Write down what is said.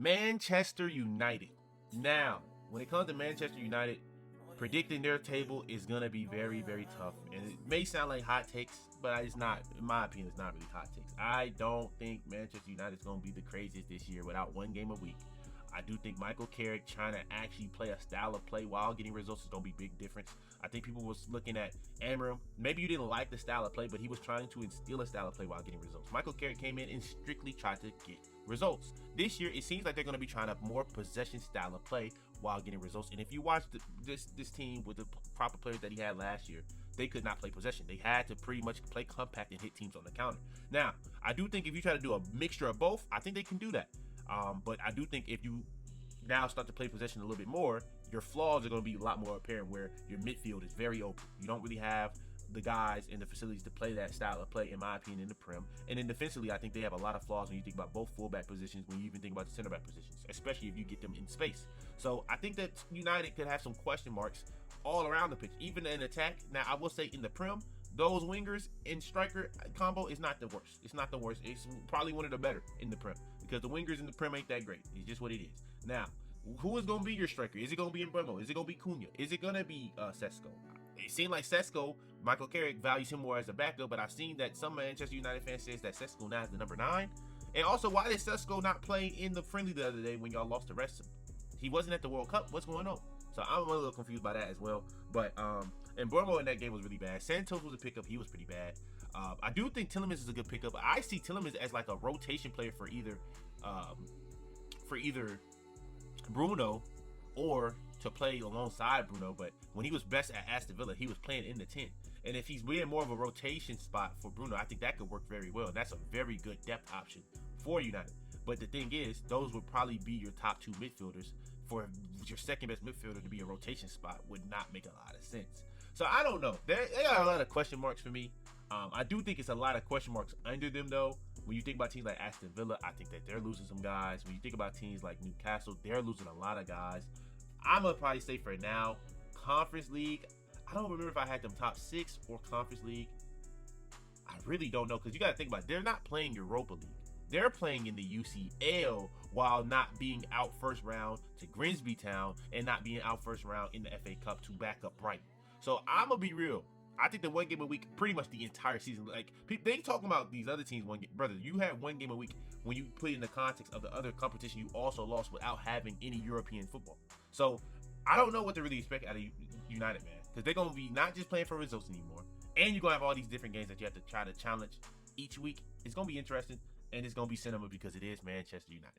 Manchester United. Now, when it comes to Manchester United, predicting their table is going to be very, very tough. And it may sound like hot takes, but it's not, in my opinion, it's not really hot takes. I don't think Manchester United is going to be the craziest this year without one game a week. I do think Michael Carrick trying to actually play a style of play while getting results is going to be a big difference. I think people was looking at Amram. Maybe you didn't like the style of play, but he was trying to instill a style of play while getting results. Michael Carrick came in and strictly tried to get results. This year, it seems like they're going to be trying a more possession style of play while getting results. And if you watch this team with the proper players that he had last year, they could not play possession. They had to pretty much play compact and hit teams on the counter. Now, I do think if you try to do a mixture of both, I think they can do that. But I do think if you now start to play possession a little bit more, your flaws are going to be a lot more apparent where your midfield is very open. You don't really have the guys and the facilities to play that style of play, in my opinion, in the Prem. And then defensively, I think they have a lot of flaws when you think about both fullback positions, when you even think about the center back positions, especially if you get them in space. So I think that United could have some question marks all around the pitch, even in attack. Now, I will say in the Prem, those wingers and striker combo is not the worst. It's not the worst. It's probably one of the better in the Prem because the wingers in the Prem ain't that great. It's just what it is. Now, who is going to be your striker? Is it going to be Mbeumo? Is it going to be Cunha? Is it going to be Sesko? It seemed like Sesko, Michael Carrick values him more as a backup, but I've seen that some Manchester United fans says that Sesko now is the number 9. And also, why did Sesko not play in the friendly the other day when y'all lost to Wrexham? He wasn't at the World Cup. What's going on? So I'm a little confused by that as well. But and Mbeumo in that game was really bad. Santos was a pickup. He was pretty bad. I do think Tielemans is a good pickup. I see Tielemans as like a rotation player for either Bruno or to play alongside Bruno. But when he was best at Aston Villa, he was playing in the 10. And if he's being more of a rotation spot for Bruno, I think that could work very well. That's a very good depth option for United. But the thing is, those would probably be your top 2 midfielders. For your second best midfielder to be a rotation spot would not make a lot of sense. So I don't know. They got a lot of question marks for me. I do think it's a lot of question marks under them though. When you think about teams like Aston Villa, I think that they're losing some guys. When you think about teams like Newcastle, they're losing a lot of guys. I'm gonna probably say for now, Conference League. I don't remember if I had them top 6 or Conference League. I really don't know because you got to think about it. They're not playing Europa League. They're playing in the UCL while not being out first round to Grimsby Town and not being out first round in the FA Cup to back up Brighton. So I'm going to be real. I think the one game a week, pretty much the entire season. Like, they talking about these other teams one game. Brother, you had one game a week when you put it in the context of the other competition you also lost without having any European football. So I don't know what to really expect out of United, man. Because they're going to be not just playing for results anymore. And you're going to have all these different games that you have to try to challenge each week. It's going to be interesting. And it's going to be cinema because it is Manchester United.